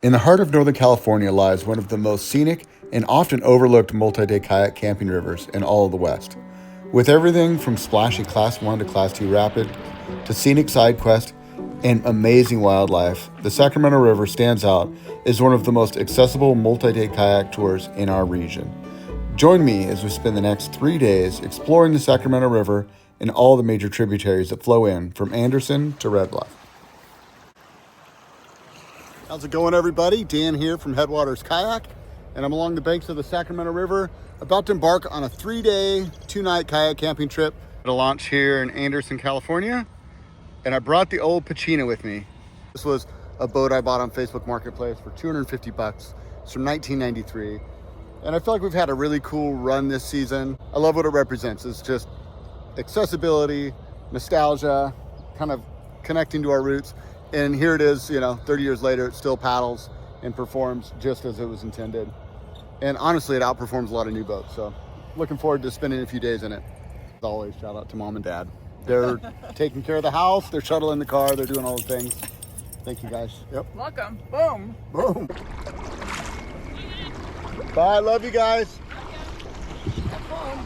In the heart of Northern California lies one of the most scenic and often overlooked multi-day kayak camping rivers in all of the West. With everything from splashy Class 1 to Class 2 rapid, to scenic side quest, and amazing wildlife, the Sacramento River stands out as one of the most accessible multi-day kayak tours in our region. Join me as we spend the next 3 days exploring the Sacramento River and all the major tributaries that flow in from Anderson to Red Bluff. How's it going, everybody? Dan here from Headwaters Kayak, and I'm along the banks of the Sacramento River, about to embark on a 3-day, 2-night kayak camping trip to launch here in Anderson, California. And I brought the old Pacina with me. This was a boat I bought on Facebook Marketplace for 250 bucks. It's from 1993. And I feel like we've had a really cool run this season. I love what it represents. It's just accessibility, nostalgia, kind of connecting to our roots. And here it is, 30 years later, it still paddles and performs just as it was intended. And honestly, it outperforms a lot of new boats. So looking forward to spending a few days in it. As always, shout out to Mom and Dad. They're taking care of the house, they're shuttling the car, they're doing all the things. Thank you, guys. Yep. Welcome. Boom. Boom. Bye, love you guys. Have fun.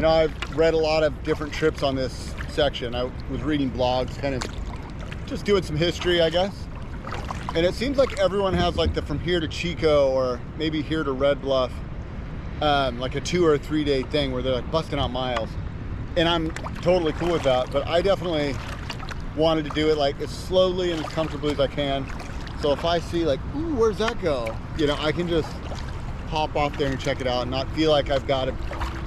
I've read a lot of different trips on this section. I was reading blogs, kind of just doing some history, I guess. And it seems like everyone has like the from here to Chico or maybe here to Red Bluff, like a 2 or 3 day thing where they're like busting out miles. And I'm totally cool with that, but I definitely wanted to do it like as slowly and as comfortably as I can. So if I see like, ooh, where's that go? I can just hop off there and check it out and not feel like I've got to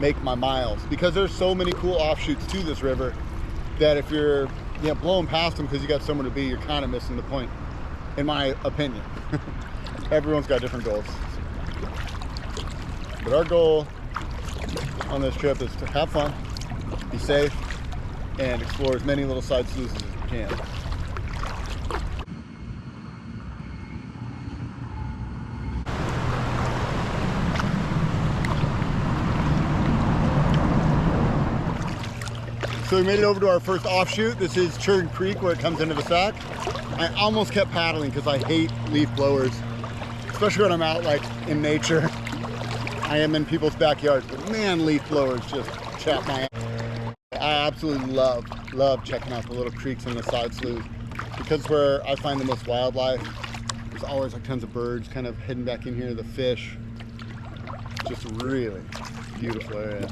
make my miles, because there's so many cool offshoots to this river that if you're blowing past them because you got somewhere to be, you're kind of missing the point, in my opinion. Everyone's got different goals. But our goal on this trip is to have fun, be safe, and explore as many little side sloughs as we can. So we made it over to our first offshoot. This is Churn Creek, where it comes into the Sac. I almost kept paddling because I hate leaf blowers, especially when I'm out like in nature. I am in people's backyards, but man, leaf blowers just chap my ass. I absolutely love checking out the little creeks and the side sloughs, because where I find the most wildlife. There's always like tons of birds kind of heading back in here, the fish. Just a really beautiful area.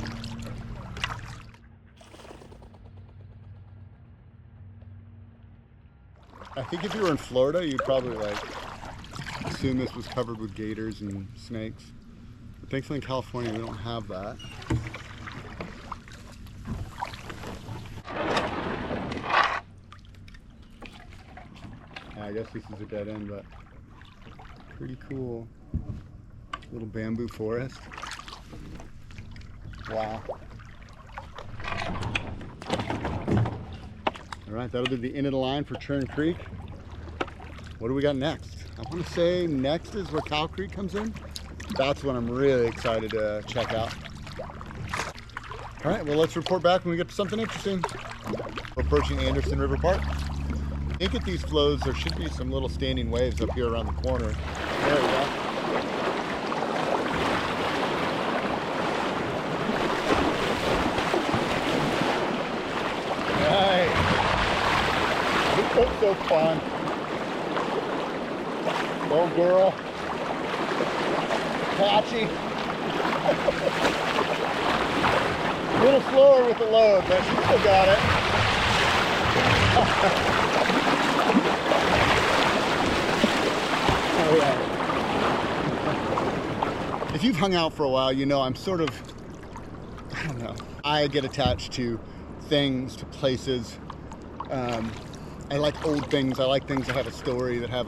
I think if you were in Florida, you'd probably assume this was covered with gators and snakes. But thankfully in California, we don't have that. I guess this is a dead end, but pretty cool. Little bamboo forest. Wow. All right, that'll be the end of the line for Churn Creek. What do we got next? I want to say next is where Cow Creek comes in. That's what I'm really excited to check out. All right, well, let's report back when we get to something interesting. We're approaching Anderson River Park. I think at these flows, there should be some little standing waves up here around the corner. There we go. That's so fun. Oh, girl. Patchy. A little slower with the load, but she still got it. Oh, yeah. If you've hung out for a while, I'm sort of, I don't know. I get attached to things, to places. I like old things. I like things that have a story, that have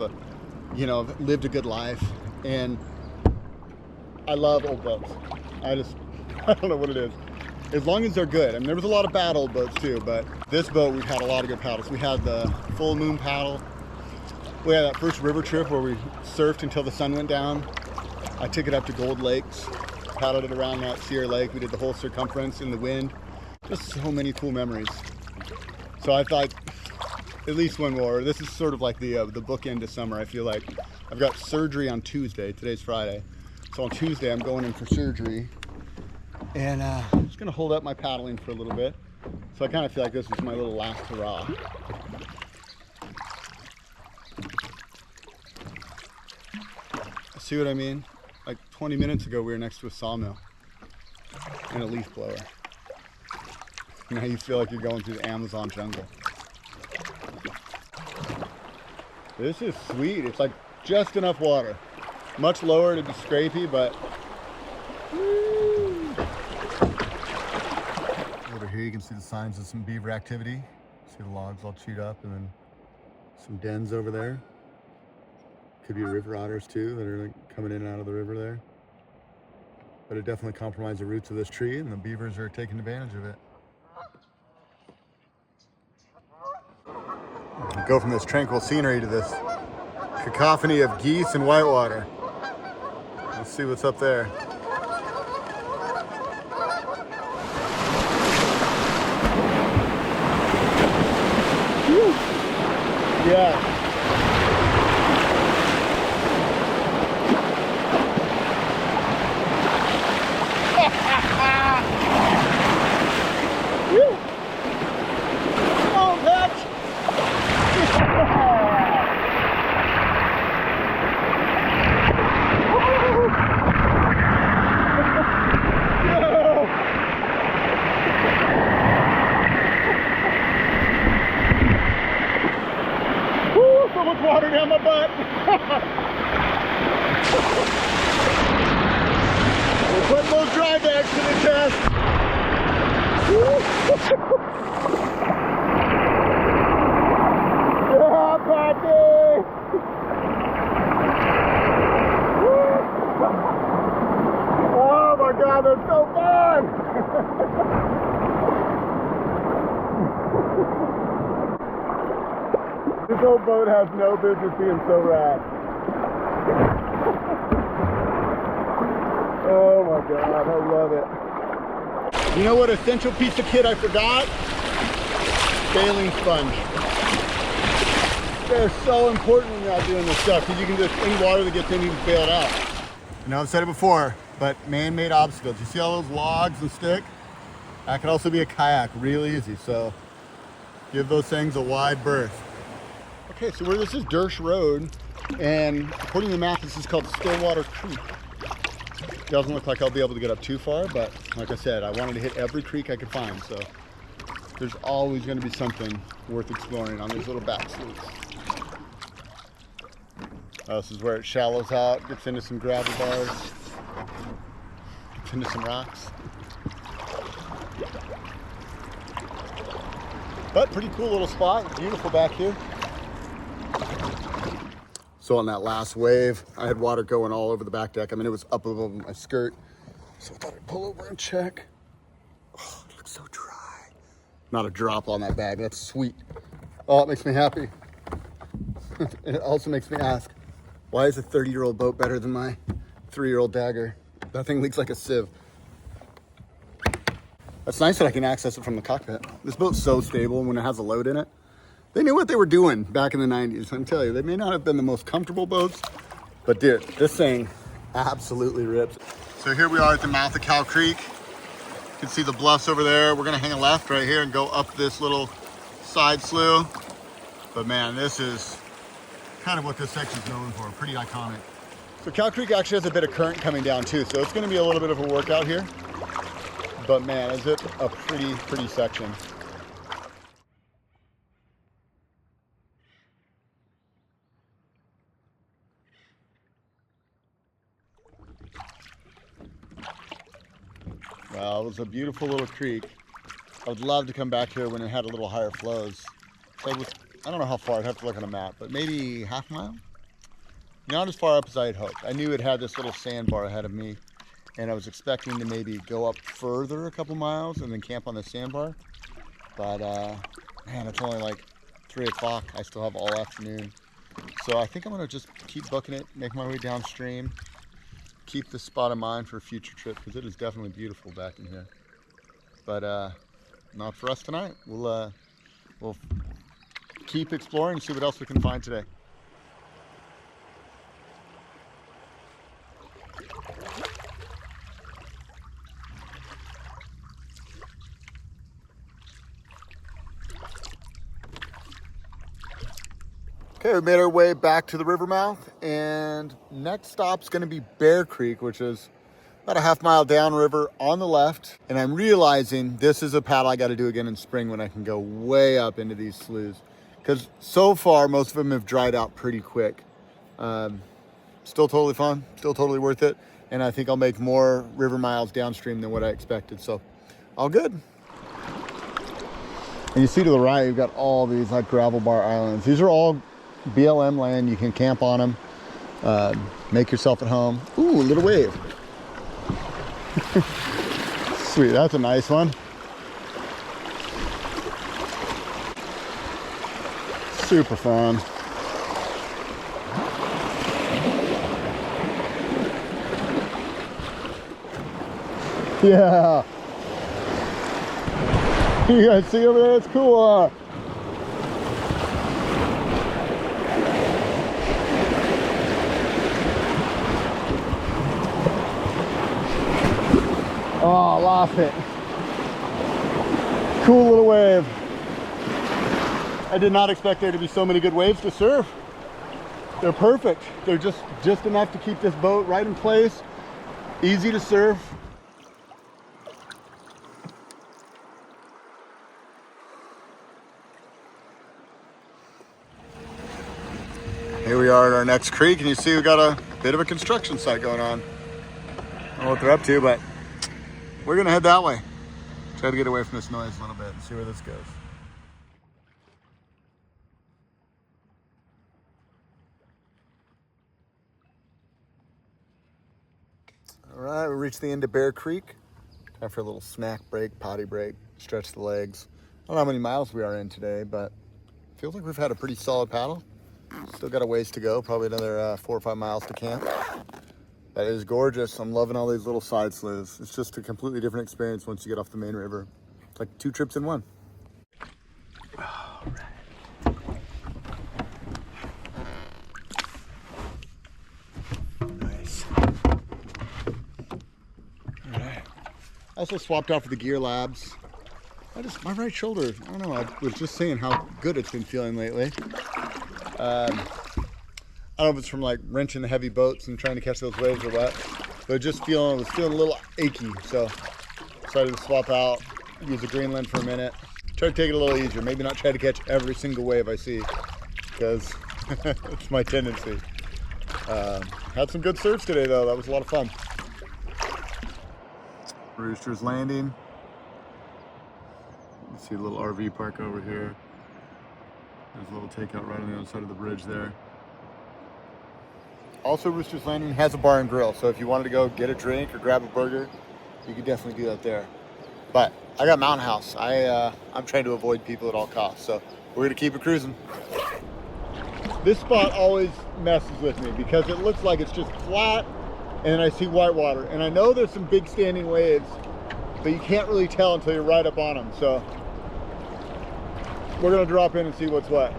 lived a good life. And I love old boats. I don't know what it is. As long as they're good. I mean, there was a lot of bad old boats too, but this boat, we've had a lot of good paddles. We had the full moon paddle. We had that first river trip where we surfed until the sun went down. I took it up to Gold Lakes, paddled it around that Sierra Lake. We did the whole circumference in the wind. Just so many cool memories. So I thought, at least one more. This is sort of like the bookend to summer. I feel like I've got surgery on Tuesday. Today's Friday. So on Tuesday, I'm going in for surgery. And I'm just gonna hold up my paddling for a little bit. So I kind of feel like this is my little last hurrah. See what I mean? Like 20 minutes ago, we were next to a sawmill and a leaf blower. Now you feel like you're going through the Amazon jungle. This is sweet. It's like just enough water. Much lower to be scrapey, but woo. Over here you can see the signs of some beaver activity. See the logs all chewed up, and then some dens over there. Could be river otters too that are like coming in and out of the river there. But it definitely compromised the roots of this tree, and the beavers are taking advantage of it. We go from this tranquil scenery to this cacophony of geese and whitewater. Let's see what's up there. Whew. Yeah. Water down my butt. We're putting those dry bags to the test. Yeah, Patty! Oh my God, they're so fun! This old boat has no business being so rad. Oh my God, I love it. You know what essential piece of kit I forgot? Baling sponge. They're so important when you're out doing this stuff, because you can just, any water that gets in, you can bail it out. You know, I've said it before, but man-made obstacles. You see all those logs and stick? That could also be a kayak, real easy. So give those things a wide berth. Okay, so this is Dersh Road, and according to the map, this is called Stillwater Creek. Doesn't look like I'll be able to get up too far, but like I said, I wanted to hit every creek I could find, so there's always going to be something worth exploring on these little back slopes. This is where it shallows out, gets into some gravel bars, gets into some rocks. But pretty cool little spot, beautiful back here. So on that last wave, I had water going all over the back deck. I mean, it was up above my skirt. So I thought I'd pull over and check. Oh, it looks so dry. Not a drop on that bag, that's sweet. Oh, it makes me happy. It also makes me ask, why is a 30-year-old boat better than my 3-year-old Dagger? That thing leaks like a sieve. That's nice that I can access it from the cockpit. This boat's so stable when it has a load in it. They knew what they were doing back in the 90s. I can tell you, they may not have been the most comfortable boats, but dude, this thing absolutely rips. So here we are at the mouth of Cow Creek. You can see the bluffs over there. We're gonna hang a left right here and go up this little side slough. But man, this is kind of what this section's known for, pretty iconic. So Cow Creek actually has a bit of current coming down too, so it's gonna be a little bit of a workout here. But man, is it a pretty section. Well, it was a beautiful little creek. I would love to come back here when it had a little higher flows. So it was, I don't know how far, I'd have to look on a map, but maybe half a mile? Not as far up as I had hoped. I knew it had this little sandbar ahead of me, and I was expecting to maybe go up further a couple miles and then camp on the sandbar. But man, it's only like 3 o'clock. I still have all afternoon. So I think I'm gonna just keep booking it, make my way downstream, keep this spot in mind for a future trip, because it is definitely beautiful back in here. But not for us tonight. We'll keep exploring and see what else we can find today. Okay, we made our way back to the river mouth, and next stop's gonna be Bear Creek, which is about a half-mile downriver on the left. And I'm realizing this is a paddle I gotta do again in spring when I can go way up into these sloughs. Because so far, most of them have dried out pretty quick. Still totally fun, still totally worth it. And I think I'll make more river miles downstream than what I expected, so all good. And you see to the right, you've got all these like gravel bar islands. These are all BLM land. You can camp on them, make yourself at home. Ooh, a little wave. Sweet, that's a nice one. Super fun. Yeah. You guys see over there? It's cool. Oh, lost it. Cool little wave. I did not expect there to be so many good waves to surf. They're perfect. They're just enough to keep this boat right in place. Easy to surf. Here we are at our next creek, and you see we got a bit of a construction site going on. I don't know what they're up to, but we're gonna head that way. Try to get away from this noise a little bit and see where this goes. All right, we reached the end of Bear Creek. Time for a little snack break, potty break, stretch the legs. I don't know how many miles we are in today, but feels like we've had a pretty solid paddle. Still got a ways to go, probably another 4 or 5 miles to camp. That is gorgeous. I'm loving all these little side sloughs. It's just a completely different experience once you get off the main river. It's like 2 trips in one. All right. Nice. All right. I also swapped out for the Gear Labs. My right shoulder, I don't know, I was just saying how good it's been feeling lately. I don't know if it's from like wrenching the heavy boats and trying to catch those waves or what, but I was feeling a little achy, so decided to swap out, use the Greenland for a minute, try to take it a little easier, maybe not try to catch every single wave I see, because it's my tendency. Had some good surfs today though, that was a lot of fun. Rooster's Landing. You see a little RV park over here. There's a little takeout right on the other side of the bridge there. Also, Rooster's Landing has a bar and grill, so if you wanted to go get a drink or grab a burger, you could definitely do that there. But I got Mountain House. I'm trying to avoid people at all costs, so we're gonna keep it cruising. This spot always messes with me because it looks like it's just flat, and then I see white water, and I know there's some big standing waves, but you can't really tell until you're right up on them. So we're gonna drop in and see what's what.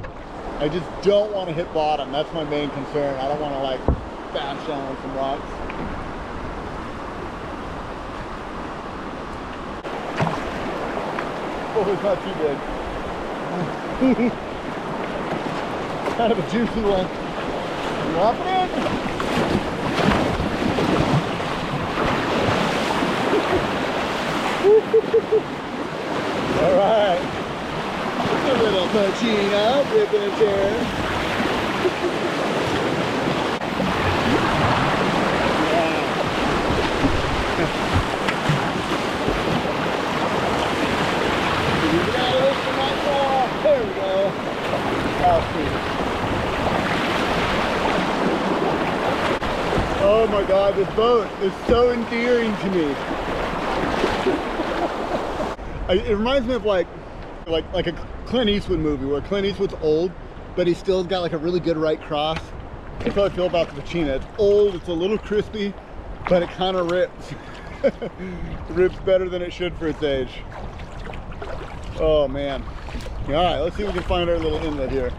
I just don't want to hit bottom. That's my main concern. I don't want to like bash down on some rocks. Oh, it's not too big. Kind of a juicy one. Drop it in. All right. A little Pacino, dipping a chair. There we go. Oh my God, this boat is so endearing to me. It reminds me of like a Clint Eastwood movie where Clint Eastwood's old, but he's still got like a really good right cross. That's how I feel about the Pacino. It's old, it's a little crispy, but it kind of rips. It rips better than it should for its age. Oh man. All right, let's see if we can find our little inlet here.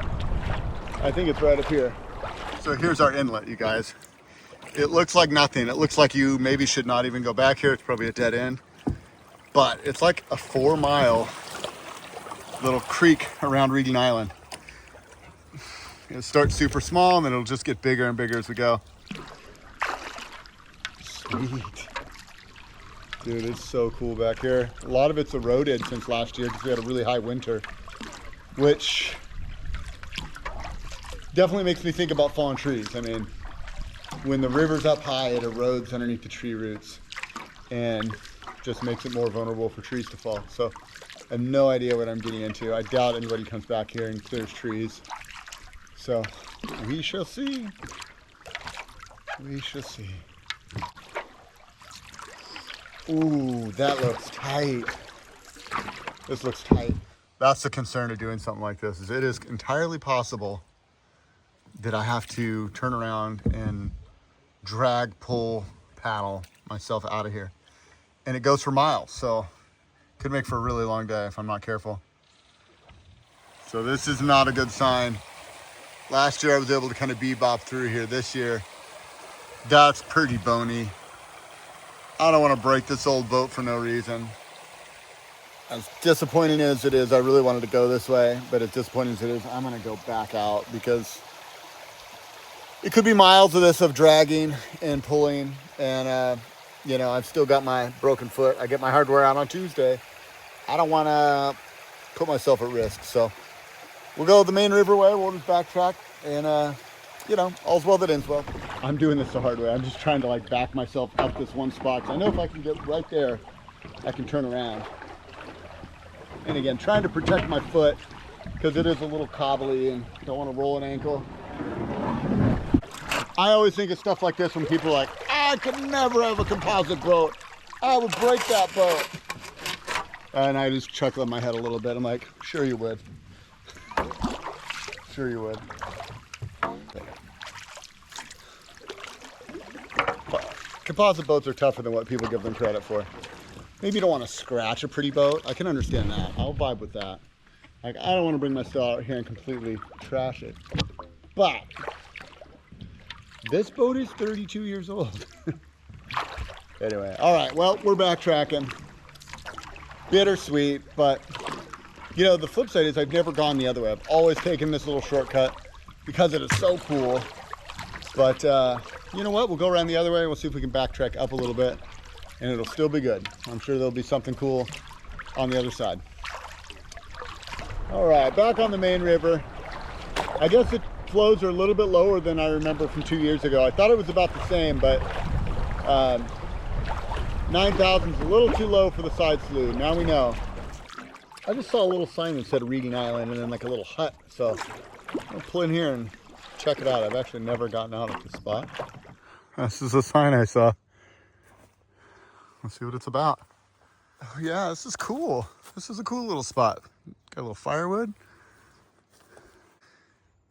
I think it's right up here. So here's our inlet, you guys. It looks like nothing. It looks like you maybe should not even go back here. It's probably a dead end. But it's like a 4-mile little creek around Reading Island. It'll start super small and then it'll just get bigger and bigger as we go. Sweet. Dude, it's so cool back here. A lot of it's eroded since last year because we had a really high winter, which definitely makes me think about fallen trees. I mean, when the river's up high, it erodes underneath the tree roots and just makes it more vulnerable for trees to fall. So I have no idea what I'm getting into. I doubt anybody comes back here and clears trees. So we shall see. We shall see. Ooh, that looks tight. This looks tight. That's the concern of doing something like this, is it is entirely possible that I have to turn around and drag, pull, paddle myself out of here. And it goes for miles, so could make for a really long day if I'm not careful. So this is not a good sign. Last year I was able to kind of bebop through here. This year, that's pretty bony. I don't want to break this old boat for no reason. As disappointing as it is, I really wanted to go this way, but as disappointing as it is, I'm gonna go back out because it could be miles of this of dragging and pulling, and you know, I've still got my broken foot. I get my hardware out on Tuesday. I don't want to put myself at risk, so we'll go the main riverway. We'll just backtrack, and you know, all's well that ends well. I'm doing this the hard way. I'm just trying to like back myself up this one spot, 'cause I know if I can get right there, I can turn around. And again, trying to protect my foot because it is a little cobbly and don't want to roll an ankle. I always think of stuff like this when people are like, I could never have a composite boat. I would break that boat. And I just chuckle in my head a little bit. I'm like, sure you would. Sure you would. Composite boats are tougher than what people give them credit for. Maybe you don't want to scratch a pretty boat. I can understand that. I'll vibe with that. Like, I don't want to bring my stuff out here and completely trash it. But this boat is 32 years old. Anyway, all right, well, we're backtracking. Bittersweet, but you know, the flip side is I've never gone the other way. I've always taken this little shortcut because it is so cool. But you know what? We'll go around the other way. We'll see if we can backtrack up a little bit, and it'll still be good. I'm sure there'll be something cool on the other side. All right, back on the main river. I guess the flows are a little bit lower than I remember from 2 years ago. I thought it was about the same, but 9,000 is a little too low for the side slough. Now we know. I just saw a little sign that said Reading Island and then like a little hut. So I'll pull in here and check it out. I've actually never gotten out at this spot. This is a sign I saw. Let's see what it's about. Oh yeah, this is cool. This is a cool little spot. Got a little firewood.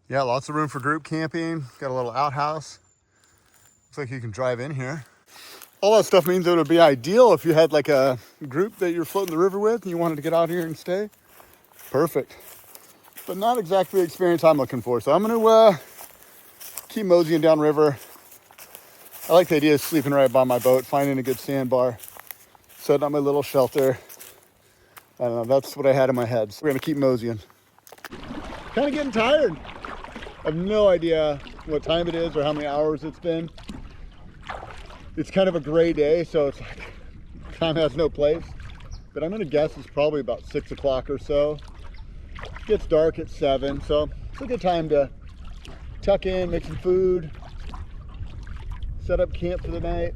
Yeah, lots of room for group camping. Got a little outhouse. Looks like you can drive in here. All that stuff means it would be ideal if you had like a group that you're floating the river with and you wanted to get out here and stay. Perfect. But not exactly the experience I'm looking for. So I'm gonna keep moseying downriver. I like the idea of sleeping right by my boat, finding a good sandbar, setting up my little shelter. I don't know, that's what I had in my head. So we're gonna keep moseying. Kind of getting tired. I have no idea what time it is or how many hours it's been. It's kind of a gray day, so it's like time has no place. But I'm gonna guess it's probably about 6 o'clock or so. It gets dark at 7, so it's a good time to tuck in, make some food, set up camp for the night.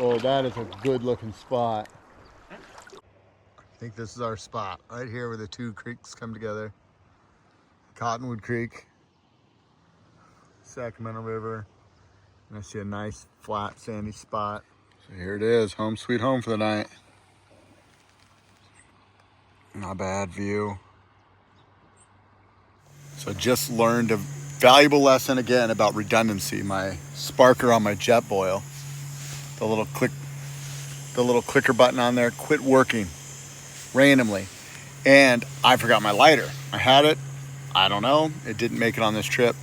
Oh, that is a good looking spot. I think this is our spot, right here where the two creeks come together. Cottonwood Creek, Sacramento River, and I see a nice flat sandy spot. So here it is, home sweet home for the night. Not a bad view. So I just learned a valuable lesson again about redundancy. My sparker on my jet boil, the little clicker button on there quit working randomly, and I forgot my lighter. I had it I don't know. It didn't make it on this trip.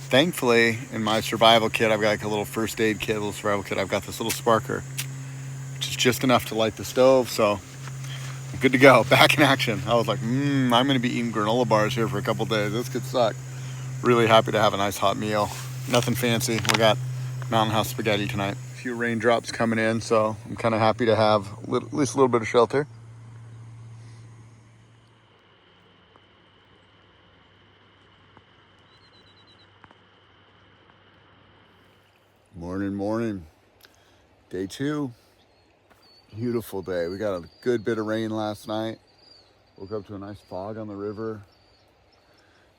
Thankfully, in my survival kit, I've got like a little first aid kit, a little survival kit. I've got this little sparker, which is just enough to light the stove. So I'm good to go. Back in action. I was like, I'm going to be eating granola bars here for a couple days. This could suck. Really happy to have a nice hot meal. Nothing fancy. We got Mountain House spaghetti tonight. A few raindrops coming in, so I'm kind of happy to have at least a little bit of shelter. Morning. Day 2. Beautiful day. We got a good bit of rain last night. Woke up to a nice fog on the river.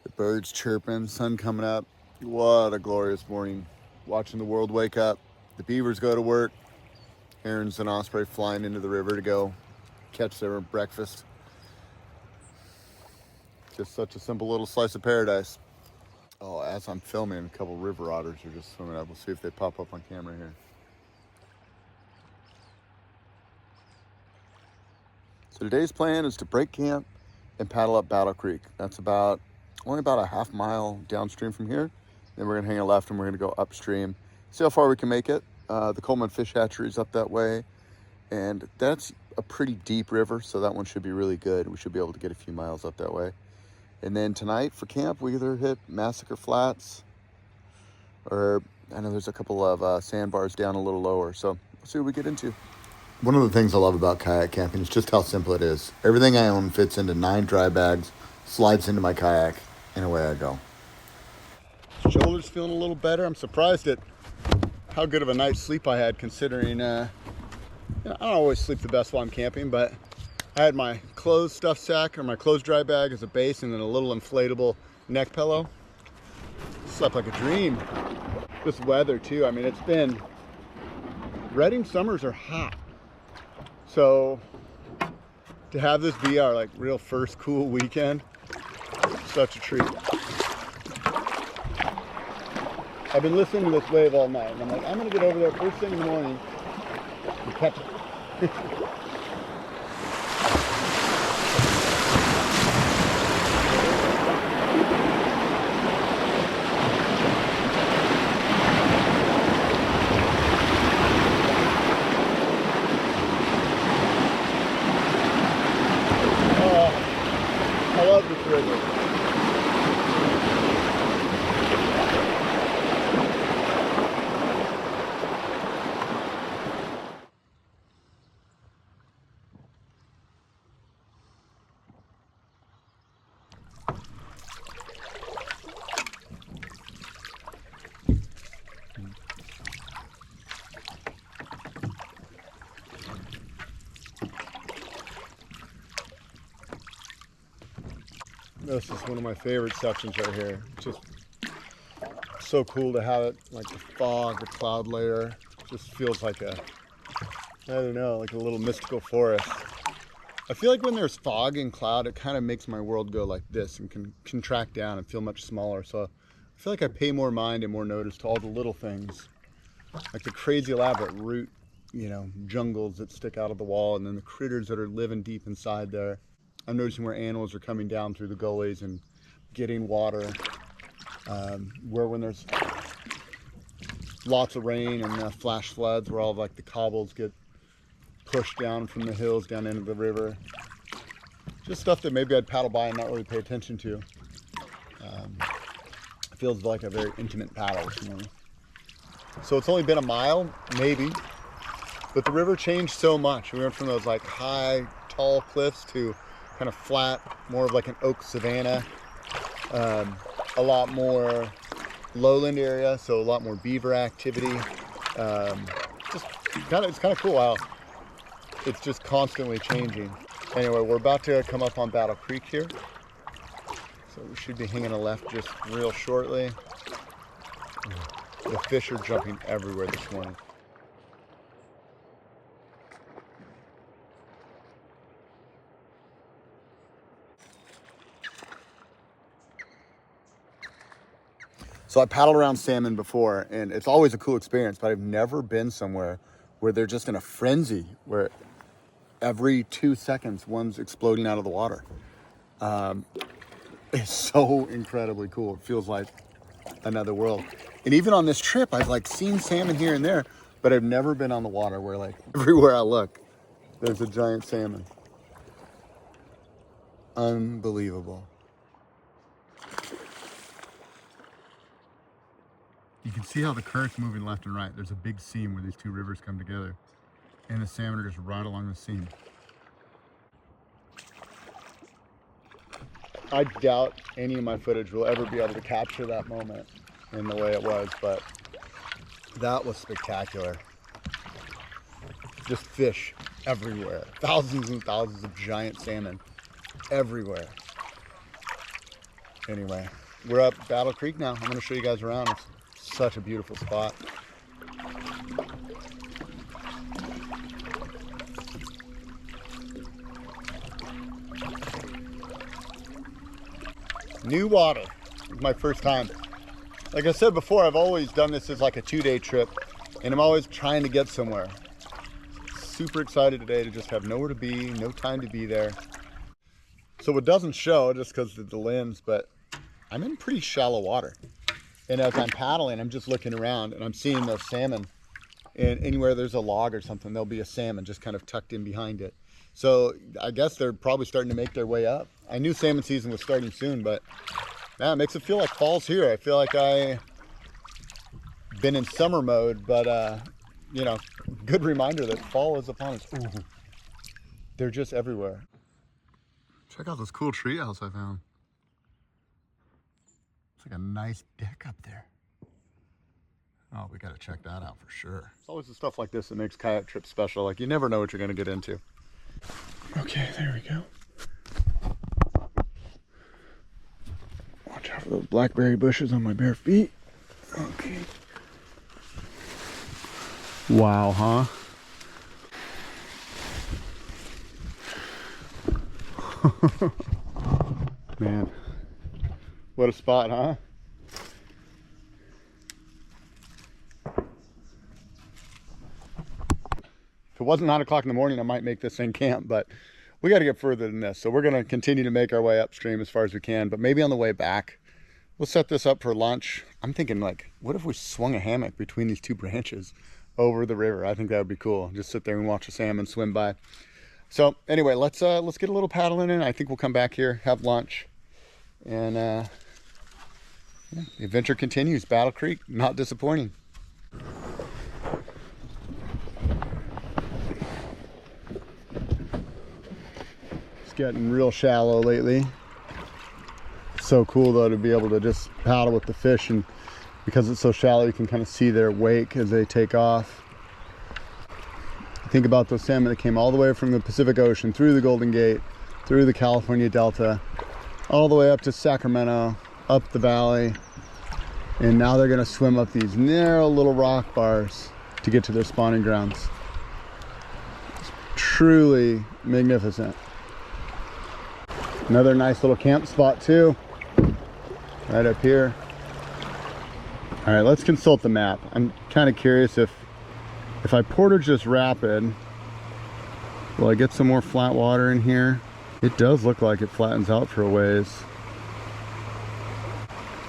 The birds chirping, sun coming up. What a glorious morning. Watching the world wake up. The beavers go to work. Herons and osprey flying into the river to go catch their breakfast. Just such a simple little slice of paradise. Oh, as I'm filming, a couple river otters are just swimming up. We'll see if they pop up on camera here. So today's plan is to break camp and paddle up Battle Creek. That's only about a half mile downstream from here. Then we're gonna hang a left and we're gonna go upstream. See how far we can make it. The Coleman Fish Hatchery is up that way. And that's a pretty deep river, so that one should be really good. We should be able to get a few miles up that way. And then tonight for camp, we either hit Massacre Flats, or I know there's a couple of sandbars down a little lower. So we'll see what we get into. One of the things I love about kayak camping is just how simple it is. Everything I own fits into 9 dry bags, slides into my kayak, and away I go. Shoulder's feeling a little better. I'm surprised at how good of a night's sleep I had, considering I don't always sleep the best while I'm camping, but I had my clothes stuffed sack, or my clothes dry bag as a base, and then a little inflatable neck pillow. Slept like a dream. This weather too, I mean, Redding summers are hot. So to have this be our like real first cool weekend, such a treat. I've been listening to this wave all night, and I'm like, I'm gonna get over there first thing in the morning and catch it. I love this river. This is one of my favorite sections right here. It's just so cool to have it, like the fog, the cloud layer. Just feels like I don't know, like a little mystical forest. I feel like when there's fog and cloud, it kind of makes my world go like this and can contract down and feel much smaller. So I feel like I pay more mind and more notice to all the little things, like the crazy elaborate root, jungles that stick out of the wall, and then the critters that are living deep inside there. I'm noticing where animals are coming down through the gullies and getting water. Where when there's lots of rain and flash floods, where all of like the cobbles get pushed down from the hills down into the river. Just stuff that maybe I'd paddle by and not really pay attention to. It feels like a very intimate paddle this morning. So it's only been a mile, maybe, but the river changed so much. We went from those like high, tall cliffs to kind of flat, more of like an oak savanna, a lot more lowland area, so a lot more beaver activity. It's kind of cool how it's just constantly changing. Anyway, we're about to come up on Battle Creek here, so we should be hanging a left just real shortly. The fish are jumping everywhere this morning. So I paddled around salmon before, and it's always a cool experience, but I've never been somewhere where they're just in a frenzy, where every 2 seconds one's exploding out of the water. is so incredibly cool. It feels like another world. And even on this trip, I've like seen salmon here and there, but I've never been on the water where like everywhere I look, there's a giant salmon. Unbelievable. You can see how the current's moving left and right. There's a big seam where these two rivers come together, and the salmon are just right along the seam. I doubt any of my footage will ever be able to capture that moment in the way it was, but that was spectacular. Just fish everywhere. Thousands and thousands of giant salmon everywhere. Anyway, we're up Battle Creek now. I'm gonna show you guys around. It's such a beautiful spot. New water. It's my first time. Like I said before, I've always done this as like a 2-day trip, and I'm always trying to get somewhere. Super excited today to just have nowhere to be, no time to be there. So it doesn't show just because of the lens, but I'm in pretty shallow water. And as I'm paddling, I'm just looking around and I'm seeing those salmon. And anywhere there's a log or something, there'll be a salmon just kind of tucked in behind it. So I guess they're probably starting to make their way up. I knew salmon season was starting soon, but man, it makes it feel like fall's here. I feel like I've been in summer mode, but you know, good reminder that fall is upon us. Ooh, they're just everywhere. Check out this cool treehouse I found. It's like a nice deck up there. Oh, we gotta check that out for sure. It's always the stuff like this that makes kayak trips special. Like you never know what you're gonna get into. Okay, there we go. Watch out for those blackberry bushes on my bare feet. Okay. Wow, huh? Man, what a spot, huh? If it wasn't 9 o'clock in the morning, I might make this thing camp, but we got to get further than this. So we're going to continue to make our way upstream as far as we can, but maybe on the way back, we'll set this up for lunch. I'm thinking like, what if we swung a hammock between these two branches over the river? I think that would be cool. Just sit there and watch the salmon swim by. So anyway, let's get a little paddling in. I think we'll come back here, have lunch, and yeah, the adventure continues. Battle Creek, not disappointing. It's getting real shallow lately. So cool though to be able to just paddle with the fish, and because it's so shallow you can kind of see their wake as they take off. Think about those salmon that came all the way from the Pacific Ocean, through the Golden Gate, through the California Delta, all the way up to Sacramento, up the valley, and now they're gonna swim up these narrow little rock bars to get to their spawning grounds. It's truly magnificent. Another nice little camp spot too, right up here. All right, let's consult the map. I'm kind of curious if I portage this rapid, will I get some more flat water in here? It does look like it flattens out for a ways.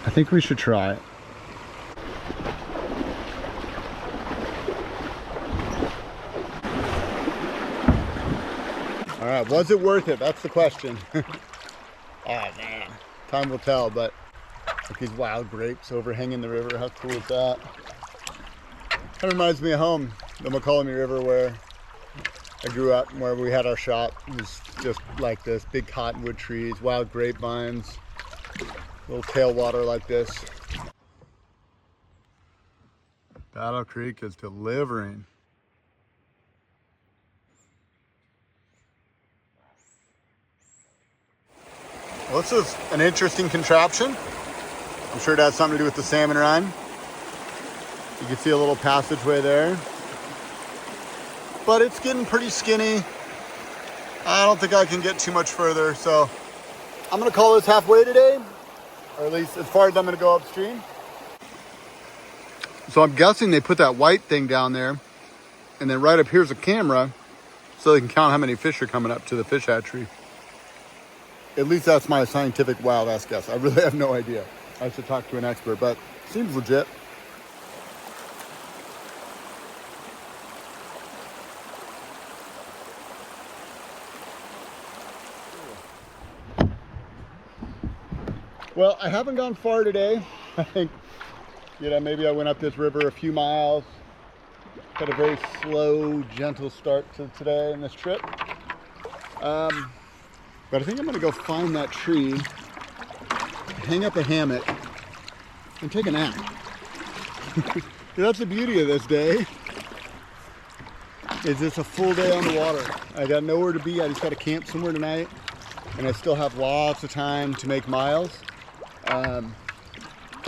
I think we should try it. All right, was it worth it? That's the question. Oh man, time will tell, but look, these wild grapes overhanging the river, how cool is that? Kind of reminds me of home, the McCollum River where I grew up, where we had our shop. It was just like this, big cottonwood trees, wild grapevines, little tailwater like this. Battle Creek is delivering. Well, this is an interesting contraption. I'm sure it has something to do with the salmon run. You can see a little passageway there, but it's getting pretty skinny. I don't think I can get too much further, so I'm gonna call this halfway today, or at least as far as I'm gonna go upstream. So I'm guessing they put that white thing down there, and then right up here's a camera, so they can count how many fish are coming up to the fish hatchery. At least that's my scientific wild ass guess. I really have no idea. I should talk to an expert, but seems legit. Well, I haven't gone far today. I think, maybe I went up this river a few miles. Had a very slow, gentle start to today in this trip. But I think I'm gonna go find that tree, hang up a hammock, and take a nap. That's the beauty of this day. Is it's a full day on the water. I got nowhere to be. I just got to camp somewhere tonight, and I still have lots of time to make miles. I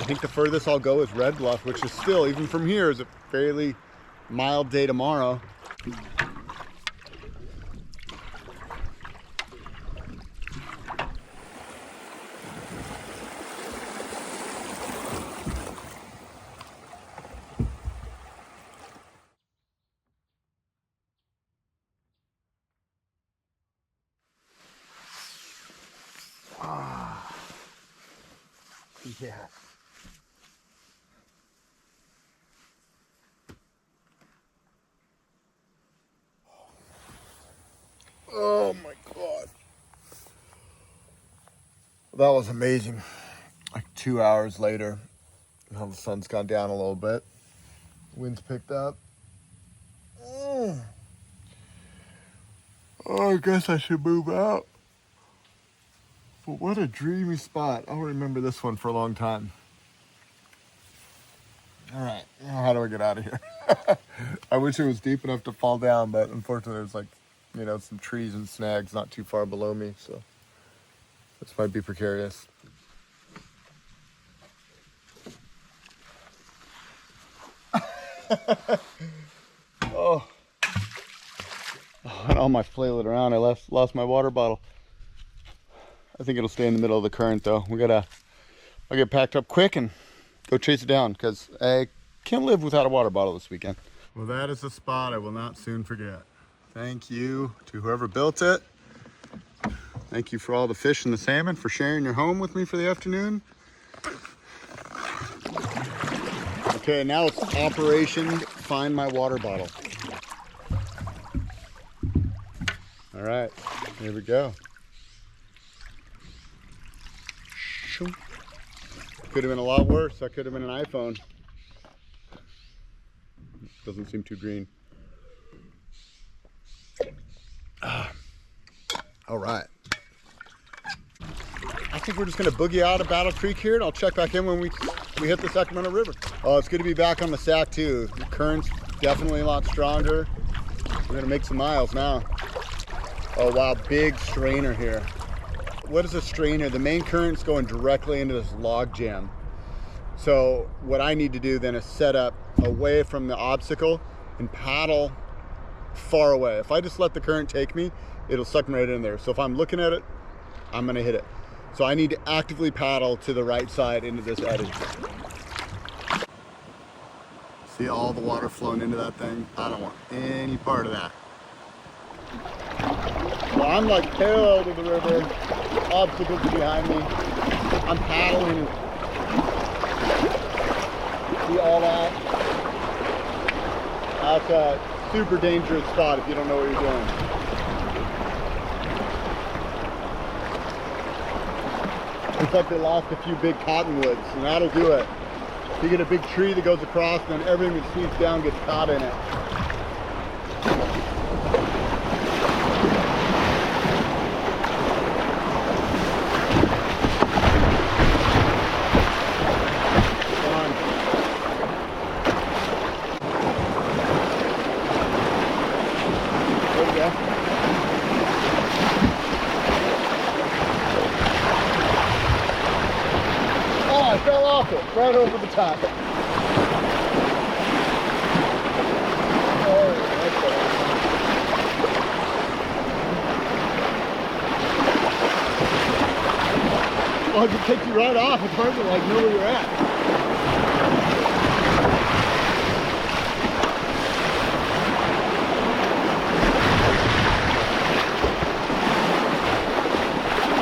think the furthest I'll go is Red Bluff, which is still, even from here, is a fairly mild day tomorrow. Yeah. Oh my God. That was amazing. Like 2 hours later, now the sun's gone down a little bit. Wind's picked up. Oh, I guess I should move out. But what a dreamy spot. I'll remember this one for a long time. All right, now how do I get out of here? I wish it was deep enough to fall down, but unfortunately there's like, some trees and snags not too far below me, so this might be precarious. Oh, I almost flailed it around. I lost my water bottle. I think it'll stay in the middle of the current though. I'll get packed up quick and go chase it down because I can't live without a water bottle this weekend. Well, that is a spot I will not soon forget. Thank you to whoever built it. Thank you for all the fish and the salmon for sharing your home with me for the afternoon. Okay, now it's Operation Find My Water Bottle. All right, here we go. Could have been a lot worse. That could have been an iPhone. Doesn't seem too green. All right. I think we're just gonna boogie out of Battle Creek here, and I'll check back in when we hit the Sacramento River. Oh, it's good to be back on the Sac too. The current's definitely a lot stronger. We're gonna make some miles now. Oh wow, big strainer here. What is a strainer? The main current's going directly into this log jam. So what I need to do then is set up away from the obstacle and paddle far away. If I just let the current take me, it'll suck me right in there. So if I'm looking at it, I'm gonna hit it. So I need to actively paddle to the right side into this eddy. See all the water flowing into that thing? I don't want any part of that. Well, I'm like parallel to the river, obstacles behind me. I'm paddling. See all that? That's a super dangerous spot if you don't know what you're doing. It's like they lost a few big cottonwoods, and that'll do it. You get a big tree that goes across, and then everything that sweeps down gets caught in it. Right over the top. Oh, that's better. Well, it can take you right off. It's hard to know where you're at.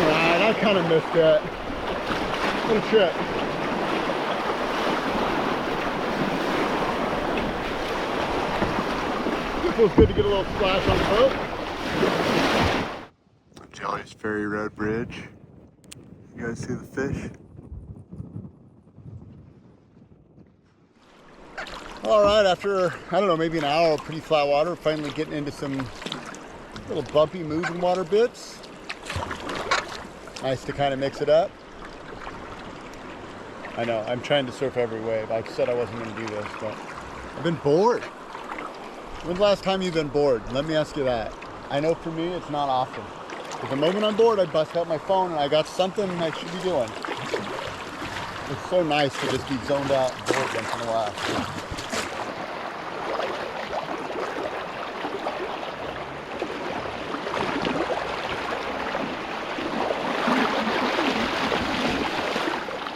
Right missed it. What a trip. It feels good to get a little splash on the boat. Jelly's Ferry Road Bridge. You guys see the fish? All right, after, I don't know, maybe an hour of pretty flat water, finally getting into some little bumpy moving water bits. Nice to kind of mix it up. I know, I'm trying to surf every wave. I said I wasn't going to do this, but I've been bored. When's the last time you've been bored? Let me ask you that. I know for me, it's not often. But the moment I'm bored, I bust out my phone and I got something I should be doing. It's so nice to just be zoned out and bored once in a while.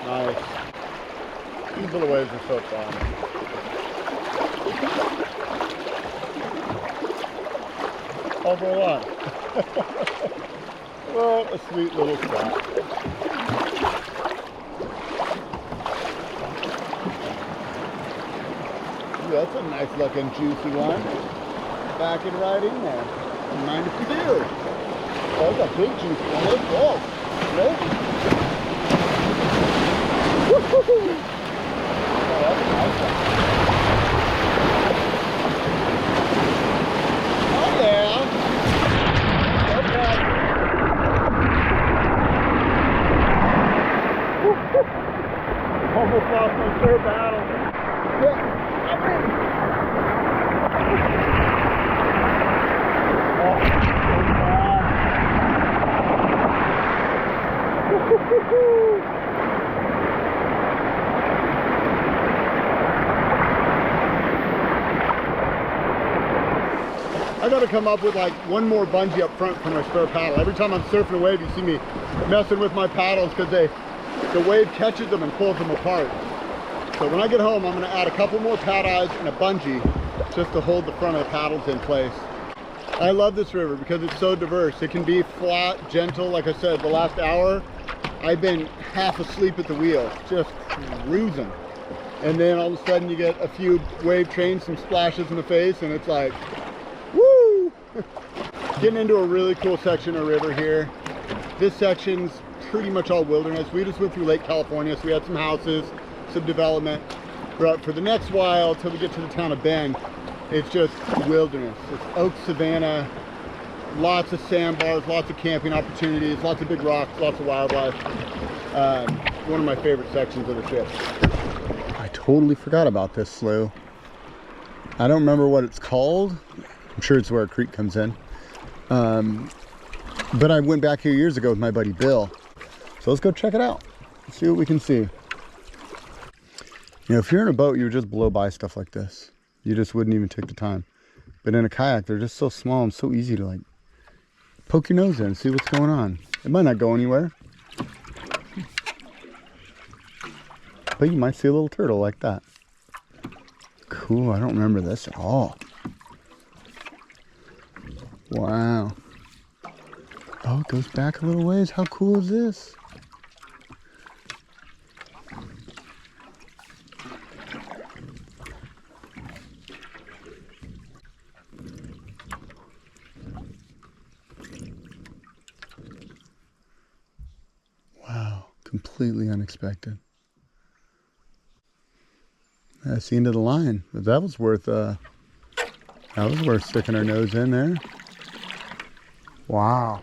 Nice. These little waves are so fun. All go on. What a sweet little spot. Ooh, that's a nice looking juicy one. Back it right in there. Don't mind if you do. Oh, that's a big juicy one. Let's go. Ready? Woo-hoo-hoo! Oh, that's a nice one. Oh yeah. Okay. Almost lost my third battle. Yeah. Oh, I gotta come up with like one more bungee up front for my spare paddle. Every time I'm surfing a wave, you see me messing with my paddles because the wave catches them and pulls them apart. So when I get home, I'm gonna add a couple more pad eyes and a bungee just to hold the front of the paddles in place. I love this river because it's so diverse. It can be flat, gentle. Like I said, the last hour, I've been half asleep at the wheel, just cruising. And then all of a sudden you get a few wave trains, some splashes in the face, and it's like, woo! Getting into a really cool section of river here. This section's pretty much all wilderness. We just went through Lake California, so we had some houses, some development. But for the next while, till we get to the town of Bend, it's just wilderness. It's oak savanna, lots of sandbars, lots of camping opportunities, lots of big rocks, lots of wildlife. One of my favorite sections of the trip. I totally forgot about this slough. I don't remember what it's called. I'm sure it's where a creek comes in. But I went back here years ago with my buddy Bill. So let's go check it out. Let's see what we can see. You know, if you're in a boat, you would just blow by stuff like this. You just wouldn't even take the time. But in a kayak, they're just so small and so easy to like poke your nose in and see what's going on. It might not go anywhere, but you might see a little turtle like that. Cool, I don't remember this at all. Wow. Oh, it goes back a little ways. How cool is this? Wow, completely unexpected. That's the end of the line. But that was worth sticking our nose in there. Wow.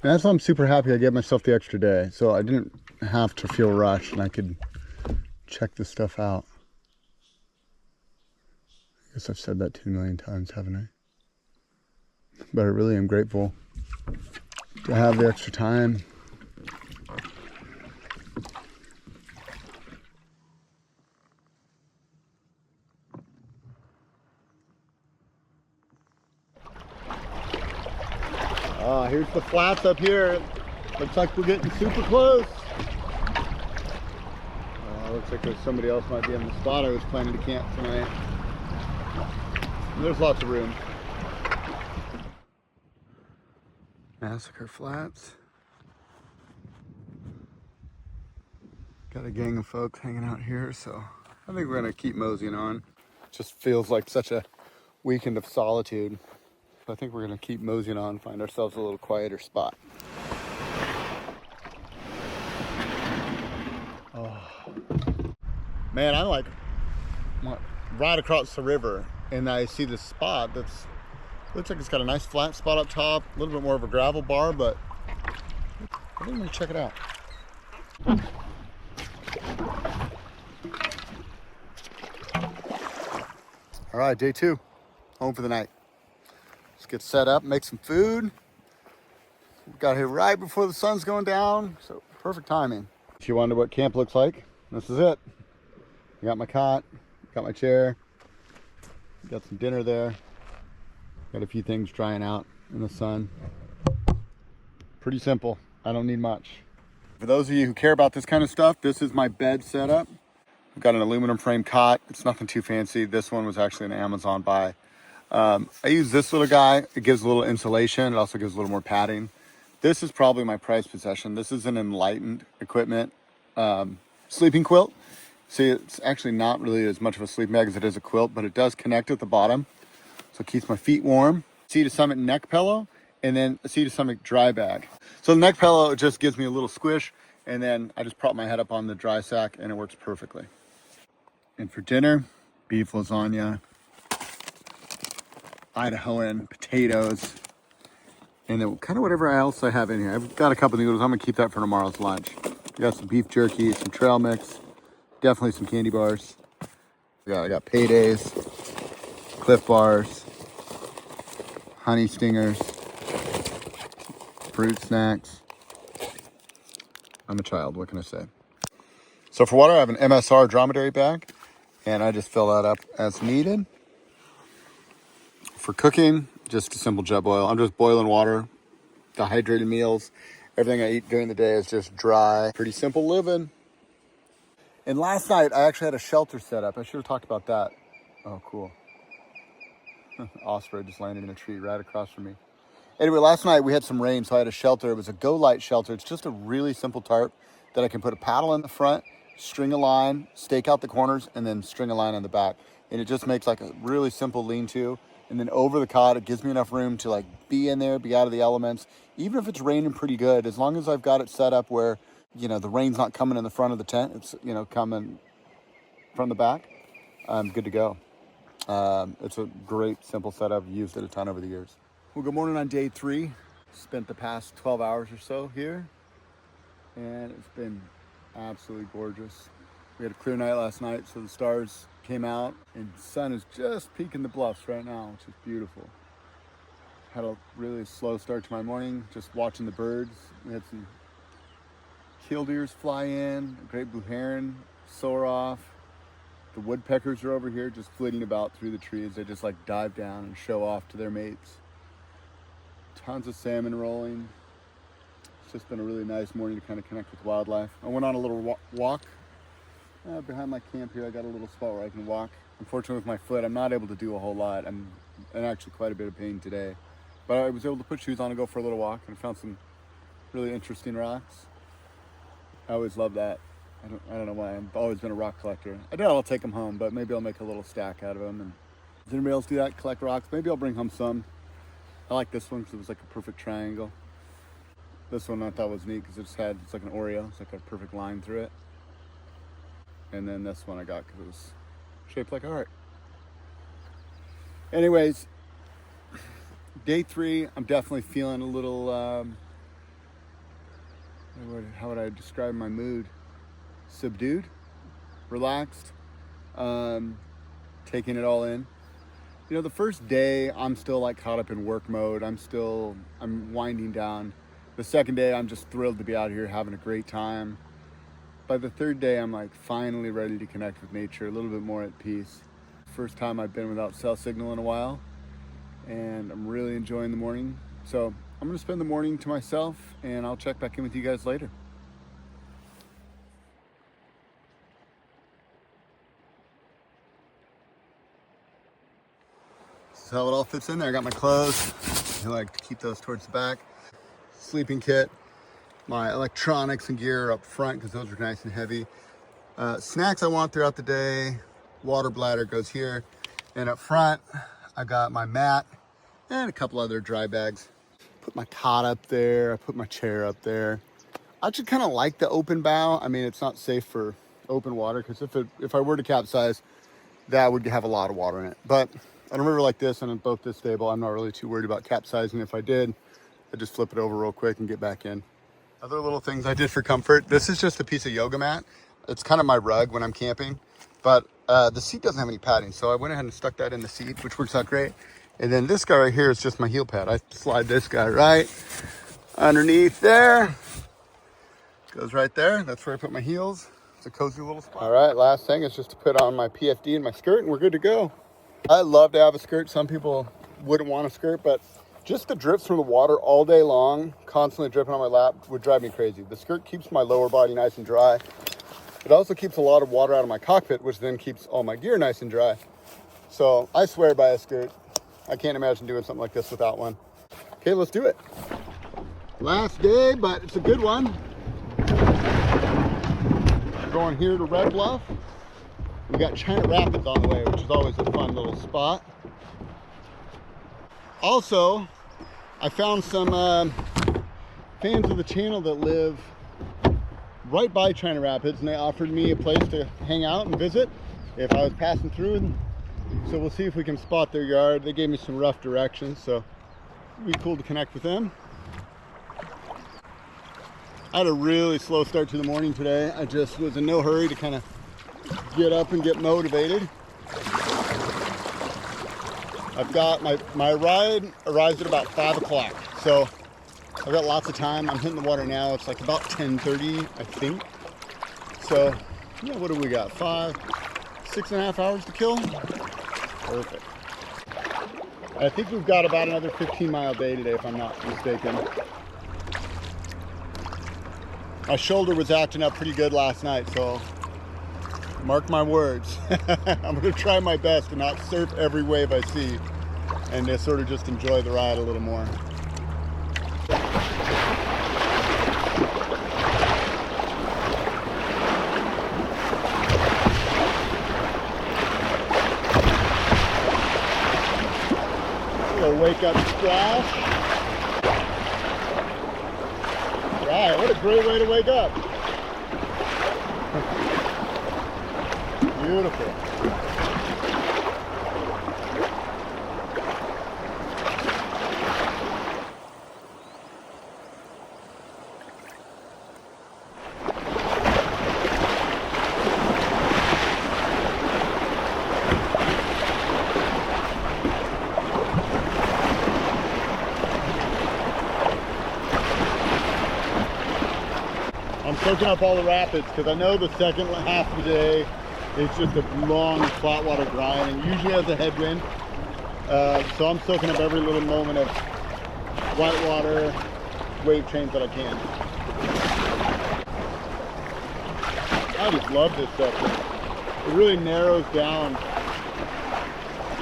And that's why I'm super happy I gave myself the extra day. So I didn't have to feel rushed and I could check this stuff out. I guess I've said that 2 million times, haven't I? But I really am grateful to have the extra time. Here's the flats up here. Looks like we're getting super close. Looks like there's somebody else might be in the spot I was planning to camp tonight. There's lots of room. Massacre Flats. Got a gang of folks hanging out here, so I think we're gonna keep moseying on. Just feels like such a weekend of solitude. So I think we're gonna keep moseying on, find ourselves a little quieter spot. Oh. Man, I'm like right across the river, and I see this spot that's looks like it's got a nice flat spot up top, a little bit more of a gravel bar, but I think I'm gonna check it out. All right, day 2, home for the night. Let's get set up, make some food. We got here right before the sun's going down, so perfect timing. If you wonder what camp looks like, this is it. I got my cot, got my chair, got some dinner there, got a few things drying out in the sun. Pretty simple, I don't need much. For those of you who care about this kind of stuff, this is my bed setup. I've got an aluminum frame cot. It's nothing too fancy. This one was actually an Amazon buy. I use this little guy. It gives a little insulation. It also gives a little more padding. This is probably my prized possession. This is an Enlightened Equipment sleeping quilt. See, it's actually not really as much of a sleeping bag as it is a quilt, but it does connect at the bottom. So it keeps my feet warm. Sea to Summit neck pillow, and then a Sea to Summit dry bag. So the neck pillow, it just gives me a little squish, and then I just prop my head up on the dry sack, and it works perfectly. And for dinner, beef lasagna, Idahoan potatoes, and then kind of whatever else I have in here. I've got a couple noodles. I'm gonna keep that for tomorrow's lunch. We got some beef jerky, some trail mix, definitely some candy bars. I got paydays, Cliff bars, honey stingers, fruit snacks. I'm a child, what can I say? So for water, I have an MSR dromedary bag, and I just fill that up as needed. For cooking, just a simple jet boil. I'm just boiling water, dehydrated meals. Everything I eat during the day is just dry. Pretty simple living. And last night, I actually had a shelter set up. I should have talked about that. Oh, cool. Osprey just landed in a tree right across from me. Anyway, last night we had some rain, so I had a shelter. It was a Go Light shelter. It's just a really simple tarp that I can put a paddle in the front, string a line, stake out the corners, and then string a line on the back. And it just makes like a really simple lean-to. And then over the cot, it gives me enough room to like be in there, be out of the elements. Even if it's raining pretty good, as long as I've got it set up where, you know, the rain's not coming in the front of the tent, it's, you know, coming from the back, I'm good to go. It's a great, simple setup. I've used it a ton over the years. Well, good morning on day 3. Spent the past 12 hours or so here, and it's been absolutely gorgeous. We had a clear night last night, so the stars came out, and the sun is just peeking the bluffs right now, which is beautiful. Had a really slow start to my morning, just watching the birds. We had some killdeers fly in, a great blue heron soar off. The woodpeckers are over here just flitting about through the trees. They just like dive down and show off to their mates. Tons of salmon rolling. It's just been a really nice morning to kind of connect with wildlife. I went on a little walk behind my camp here. I got a little spot where I can walk. Unfortunately with my foot, I'm not able to do a whole lot. I'm in actually quite a bit of pain today. But I was able to put shoes on and go for a little walk, and found some really interesting rocks. I always love that. I don't know why. I've always been a rock collector. I doubt I'll take them home, but maybe I'll make a little stack out of them. And does anybody else do that? Collect rocks? Maybe I'll bring home some. I like this one because it was like a perfect triangle. This one I thought was neat because it's like an Oreo. It's like a perfect line through it. And then this one I got because it was shaped like a heart. Anyways, day 3, I'm definitely feeling a little, how would I describe my mood? Subdued, relaxed, taking it all in. You know, the first day I'm still like caught up in work mode. I'm winding down. The second day I'm just thrilled to be out here having a great time. By the third day I'm like finally ready to connect with nature, a little bit more at peace. First time I've been without cell signal in a while, and I'm really enjoying the morning. So I'm gonna spend the morning to myself, and I'll check back in with you guys later. This is how it all fits in there. I got my clothes. I like to keep those towards the back. Sleeping kit. my electronics and gear up front because those are nice and heavy. Snacks I want throughout the day, water bladder goes here. And up front, I got my mat and a couple other dry bags. Put my cot up there, I put my chair up there. I actually kind of like the open bow. I mean, it's not safe for open water because if I were to capsize, that would have a lot of water in it. But on a river like this and in boat this stable, I'm not really too worried about capsizing. If I did, I'd just flip it over real quick and get back in. Other little things I did for comfort. This is just a piece of yoga mat. It's kind of my rug when I'm camping, but the seat doesn't have any padding. So I went ahead and stuck that in the seat, which works out great. And then this guy right here is just my heel pad. I slide this guy right underneath there. Goes right there. That's where I put my heels. It's a cozy little spot. All right, last thing is just to put on my PFD and my skirt and we're good to go. I love to have a skirt. Some people wouldn't want a skirt, but just the drips from the water all day long, constantly dripping on my lap, would drive me crazy. The skirt keeps my lower body nice and dry. It also keeps a lot of water out of my cockpit, which then keeps all my gear nice and dry. So I swear by a skirt. I can't imagine doing something like this without one. Okay, let's do it. Last day, but it's a good one. We're going here to Red Bluff. We got China Rapids on the way, which is always a fun little spot. Also, I found some fans of the channel that live right by China Rapids, and they offered me a place to hang out and visit if I was passing through. And so we'll see if we can spot their yard. They gave me some rough directions, so it'd be cool to connect with them. I had a really slow start to the morning today. I just was in no hurry to kind of get up and get motivated. I've got my ride arrives at about 5 o'clock, so I've got lots of time. I'm hitting the water now. It's like about 10:30, I think. So, yeah, what do we got? 6.5 hours to kill? Perfect. I think we've got about another 15-mile day today, if I'm not mistaken. My shoulder was acting up pretty good last night, so mark my words. I'm going to try my best to not surf every wave I see and to sort of just enjoy the ride a little more. Wake up splash. Right, what a great way to wake up. Beautiful. I'm soaking up all the rapids because I know the second half of the day is just a long flat water grind and usually has a headwind. So I'm soaking up every little moment of whitewater wave change that I can. I just love this section. It really narrows down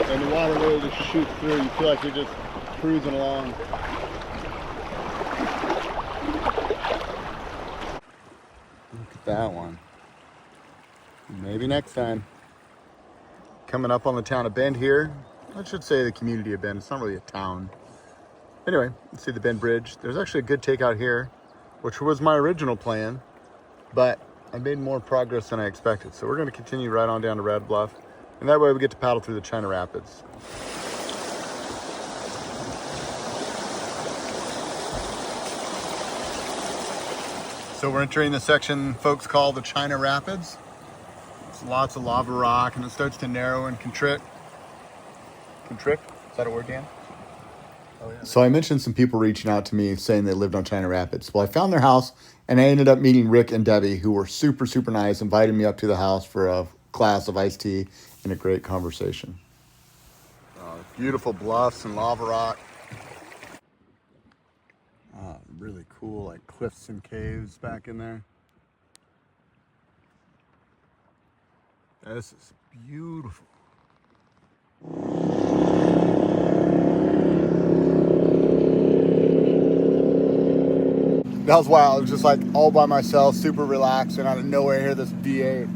and the water really just shoots through. You feel like you're just cruising along. That one. Maybe next time. Coming up on the town of Bend here. I should say the community of Bend. It's not really a town. Anyway, let's see the Bend Bridge. There's actually a good takeout here, which was my original plan, but I made more progress than I expected. So we're going to continue right on down to Red Bluff, and that way we get to paddle through the China Rapids. So we're entering the section folks call the China Rapids. It's lots of lava rock and it starts to narrow and constrict. Constrict? Is that a word, Dan? Oh, yeah. So I mentioned some people reaching out to me saying they lived on China Rapids. Well, I found their house and I ended up meeting Rick and Debbie, who were super, super nice, invited me up to the house for a glass of iced tea and a great conversation. Beautiful bluffs and lava rock. Really cool, like cliffs and caves back in there. This is beautiful. That was wild. It was just like all by myself, super relaxed, and out of nowhere I hear this V8.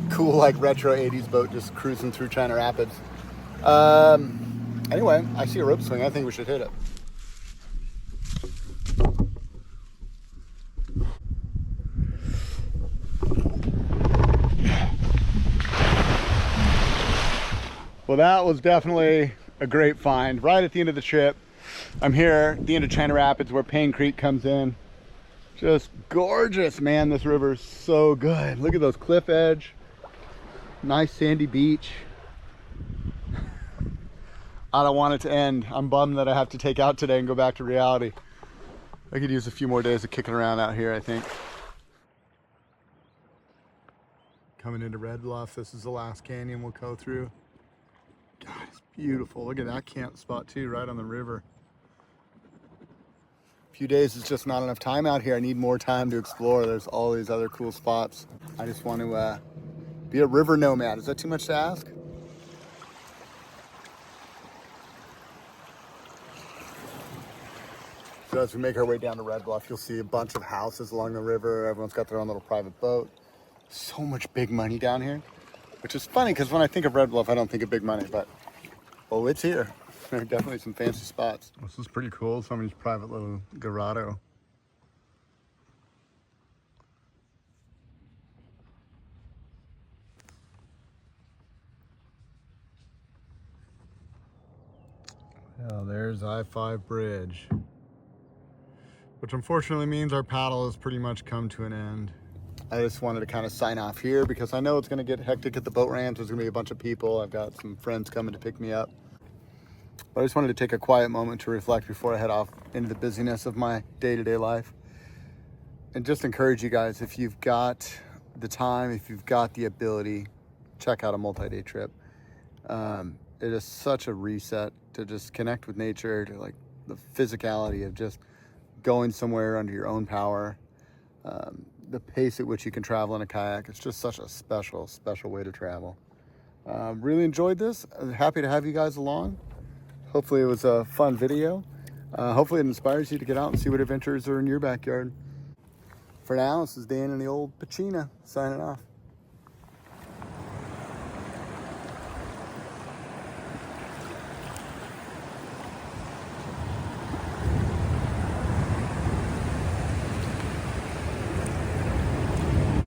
Cool, like retro 80s boat just cruising through China Rapids. Anyway, I see a rope swing. I think we should hit it. Well, that was definitely a great find. Right at the end of the trip. I'm here at the end of China Rapids where Payne Creek comes in. Just gorgeous, man. This river is so good. Look at those cliff edge. Nice sandy beach. I don't want it to end. I'm bummed that I have to take out today and go back to reality. I could use a few more days of kicking around out here, I think. Coming into Red Bluff, this is the last canyon we'll go through. God, it's beautiful. Look at that camp spot too, right on the river. A few days is just not enough time out here. I need more time to explore. There's all these other cool spots. I just want to be a river nomad. Is that too much to ask? So as we make our way down to Red Bluff, you'll see a bunch of houses along the river. Everyone's got their own little private boat. So much big money down here, which is funny because when I think of Red Bluff, I don't think of big money, but oh, it's here. There are definitely some fancy spots. This is pretty cool. Somebody's private little grotto. Well, there's I-5 bridge, which unfortunately means our paddle has pretty much come to an end. I just wanted to kind of sign off here because I know it's going to get hectic at the boat ramp. There's going to be a bunch of people. I've got some friends coming to pick me up. But I just wanted to take a quiet moment to reflect before I head off into the busyness of my day-to-day life. And just encourage you guys, if you've got the time, if you've got the ability, check out a multi-day trip. It is such a reset to just connect with nature, to like the physicality of just going somewhere under your own power. The pace at which you can travel in a kayak. It's just such a special, special way to travel. Really enjoyed this. I'm happy to have you guys along. Hopefully it was a fun video. Hopefully it inspires you to get out and see what adventures are in your backyard. For now, this is Dan in the old Pacina signing off.